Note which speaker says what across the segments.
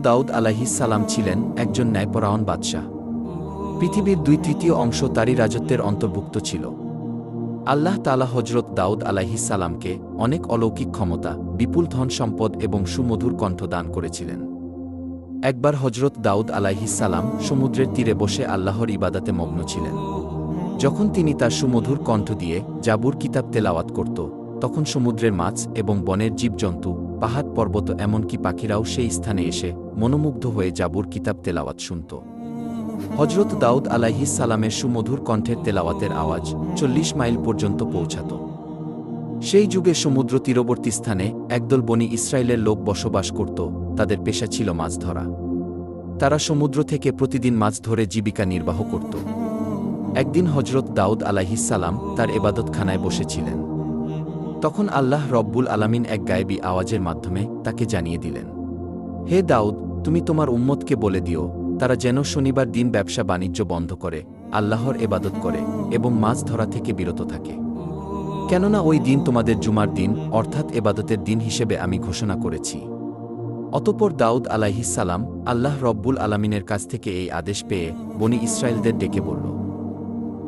Speaker 1: দাউদ আলাইহিস সালাম ছিলেন একজন ন্যায়পরায়ণ বাদশাহ। পৃথিবীর 2/3 অংশ তারই রাজত্বের অন্তর্ভুক্ত ছিল। আল্লাহ তাআলা হযরত দাউদ আলাইহিস সালামকে অনেক অলৌকিক ক্ষমতা, বিপুল ধন সম্পদ এবং সুমধুর কণ্ঠ দান করেছিলেন। একবার হযরত দাউদ আলাইহিস সালাম সমুদ্রের তীরে বসে আল্লাহর ইবাদতে মগ্ন ছিলেন। যখন তিনি তার সুমধুর কণ্ঠ দিয়ে জাবুর কিতাব তেলাওয়াত করত, তখন সমুদ্রের মাছ এবং বনের জীবজন্তু, পাহাড় পর্বত এমনকি পাখিরাও সেই স্থানে এসে মনোমুগ্ধ হয়ে জাবুর কিতাব তেলাওয়াত শুনত। হযরত দাউদ আলাইহিস সালামের সুমধুর কণ্ঠের তেলাওয়াতের আওয়াজ 40 মাইল পর্যন্ত পৌঁছাত। সেই যুগে সমুদ্র তীরবর্তী স্থানে একদল বনি ইসরায়েলের লোক বসবাস করত। তাদের পেশা ছিল মাছ ধরা। তারা সমুদ্র থেকে প্রতিদিন মাছ ধরে জীবিকা নির্বাহ করত। একদিন হযরত দাউদ আলাইহিস সালাম তার এবাদতখানায় বসেছিলেন। তখন আল্লাহ রব্বুল আলামিন এক গায়েবী আওয়াজের মাধ্যমে তাকে জানিয়ে দিলেন, হে দাউদ, তুমি তোমার উম্মতকে বলে দিও, তারা যেন শনিবার দিন ব্যবসা বাণিজ্য বন্ধ করে আল্লাহর এবাদত করে এবং মাছ ধরা থেকে বিরত থাকে। কেননা ওই দিন তোমাদের জুমার দিন, অর্থাৎ এবাদতের দিন হিসেবে আমি ঘোষণা করেছি। অতঃপর দাউদ আলাইহিস সালাম আল্লাহ রব্বুল আলামিনের কাছ থেকে এই আদেশ পেয়ে বনি ইসরায়েলদের ডেকে বলল,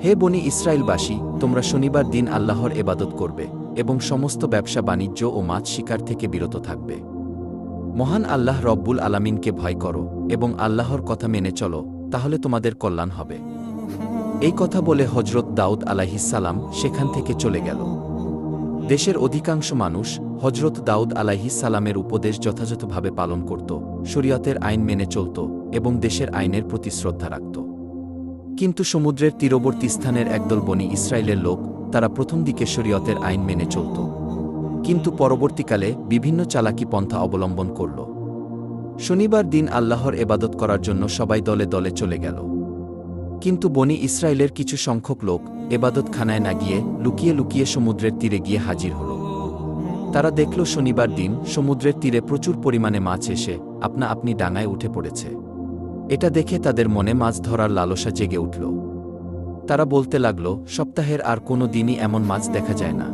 Speaker 1: হে বনি ইসরায়েলবাসী, তোমরা শনিবার দিন আল্লাহর এবাদত করবে এবং সমস্ত ব্যবসা বাণিজ্য ও মাছ শিকার থেকে বিরত থাকবে। মহান আল্লাহ রব্বুল আলামিনকে ভয় করো এবং আল্লাহর কথা মেনে চলো, তাহলে তোমাদের কল্যাণ হবে। এই কথা বলে হযরত দাউদ আলাইহিস সালাম সেখান থেকে চলে গেল। দেশের অধিকাংশ মানুষ হযরত দাউদ আলাইহিস সালামের উপদেশ যথাযথভাবে পালন করত, শরীয়তের আইন মেনে চলত এবং দেশের আইনের প্রতি শ্রদ্ধা রাখত। কিন্তু সমুদ্রের তীরবর্তী স্থানের একদল বনি ইসরায়েলের লোক, তারা প্রথম দিকে শরীয়তের আইন মেনে চলত, কিন্তু পরবর্তীকালে বিভিন্ন চালাকি পন্থা অবলম্বন করল। শনিবার দিন আল্লাহর এবাদত করার জন্য সবাই দলে দলে চলে গেল। কিন্তু বনি ইসরায়েলের কিছু সংখ্যক লোক এবাদতখানায় না গিয়ে লুকিয়ে লুকিয়ে সমুদ্রের তীরে গিয়ে হাজির হল। তারা দেখল শনিবার দিন সমুদ্রের তীরে প্রচুর পরিমাণে মাছ এসে আপনা আপনি ডাঙায় উঠে পড়েছে। এটা দেখে তাদের মনে মাছ ধরার লালসা জেগে উঠল। তারা বলতে লাগল, সপ্তাহের আর কোনো দিনই এমন মাছ দেখা যায় না,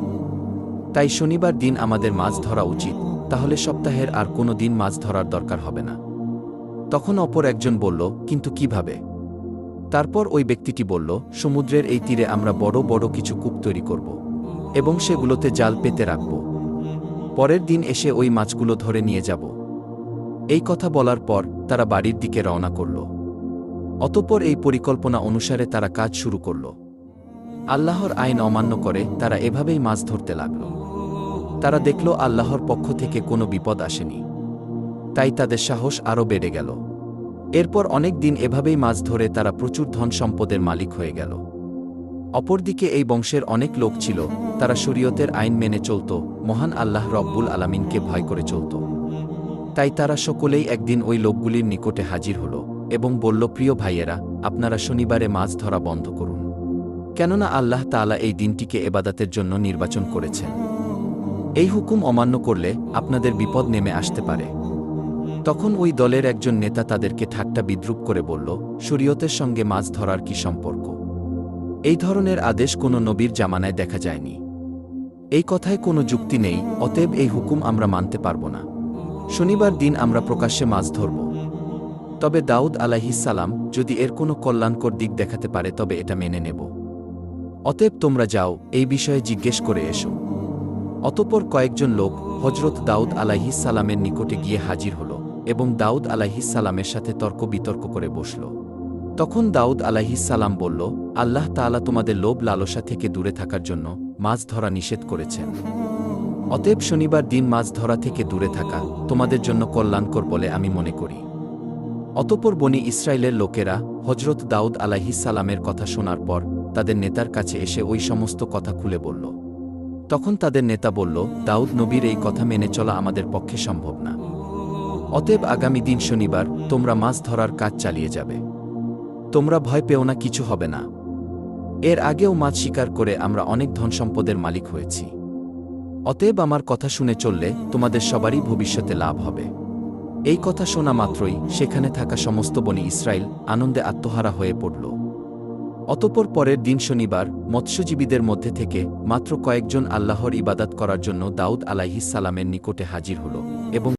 Speaker 1: তাই শনিবার দিন আমাদের মাছ ধরা উচিত, তাহলে সপ্তাহের আর কোনো দিন মাছ ধরার দরকার হবে না। তখন অপর একজন বলল, কিন্তু কিভাবে? তারপর ওই ব্যক্তিটি বলল, সমুদ্রের এই তীরে আমরা বড় বড় কিছু কূপ তৈরি করব এবং সেগুলোতে জাল পেতে রাখব। পরের দিন এসে ওই মাছগুলো ধরে নিয়ে যাব। এই কথা বলার পর তারা বাড়ির দিকে রওনা করল। অতঃপর এই পরিকল্পনা অনুসারে তারা কাজ শুরু করল। আল্লাহর আইন অমান্য করে তারা এভাবেই মাছ ধরতে লাগল। তারা দেখল আল্লাহর পক্ষ থেকে কোনো বিপদ আসেনি, তাই তাদের সাহস আরও বেড়ে গেল। এরপর অনেক দিন এভাবেই মাছ ধরে তারা প্রচুর ধন সম্পদের মালিক হয়ে গেল। অপরদিকে এই বংশের অনেক লোক ছিল, তারা শরীয়তের আইন মেনে চলত, মহান আল্লাহ রব্বুল আলামিনকে ভয় করে চলত। তাই তারা সকলেই একদিন ওই লোকগুলির নিকটে হাজির হল এবং বলল, প্রিয় ভাইয়েরা, আপনারা শনিবারে মাছ ধরা বন্ধ করুন, কেননা আল্লাহ তাআলা এই দিনটিকে এবাদতের জন্য নির্বাচন করেছেন। এই হুকুম অমান্য করলে আপনাদের বিপদ নেমে আসতে পারে। তখন ওই দলের একজন নেতা তাদেরকে ঠাট্টা বিদ্রূপ করে বলল, শরীয়তের সঙ্গে মাছ ধরার কি সম্পর্ক? এই ধরনের আদেশ কোনো নবীর জামানায় দেখা যায়নি। এই কথায় কোনো যুক্তি নেই, অতএব এই হুকুম আমরা মানতে পারব না। শনিবার দিন আমরা প্রকাশ্যে মাছ ধরব। তবে দাউদ আলাইহিস সালাম যদি এর কোনো কল্যাণকর দিক দেখাতে পারে তবে এটা মেনে নেব। অতএব তোমরা যাও, এই বিষয়ে জিজ্ঞেস করে এসো। অতঃপর কয়েকজন লোক হযরত দাউদ আলাইহিস সালামের নিকটে গিয়ে হাজির হল এবং দাউদ আলাইহিস সালামের সাথে তর্ক বিতর্ক করে বসল। তখন দাউদ আলাইহিস সালাম বলল, আল্লাহ তাআলা তোমাদের লোভ লালসা থেকে দূরে থাকার জন্য মাছ ধরা নিষেধ করেছেন। অতএব শনিবার দিন মাছ ধরা থেকে দূরে থাকা তোমাদের জন্য কল্যাণকর বলে আমি মনে করি। অতঃপর বনি ইসরায়েলের লোকেরা হযরত দাউদ আলাইহিস সালামের কথা শোনার পর তাদের নেতার কাছে এসে ওই সমস্ত কথা খুলে বলল। তখন তাদের নেতা বলল, দাউদ নবীর এই কথা মেনে চলা আমাদের পক্ষে সম্ভব না। অতএব আগামী দিন শনিবার তোমরা মাছ ধরার কাজ চালিয়ে যাবে। তোমরা ভয় পেও না, কিছু হবে না। এর আগেও মাছ শিকার করে আমরা অনেক ধন সম্পদের মালিক হয়েছি। অতএব আমার কথা শুনে চললে তোমাদের সবারই ভবিষ্যতে লাভ হবে। এই কথা শোনা মাত্রই সেখানে থাকা সমস্ত বনি ইসরায়েল আনন্দে আত্মহারা হয়ে পড়ল। অতঃপর পরের দিন শনিবার মৎস্যজীবীদের মধ্যে থেকে মাত্র কয়েকজন আল্লাহর ইবাদত করার জন্য দাউদ আলাইহিস সালামের নিকটে হাজির হল এবং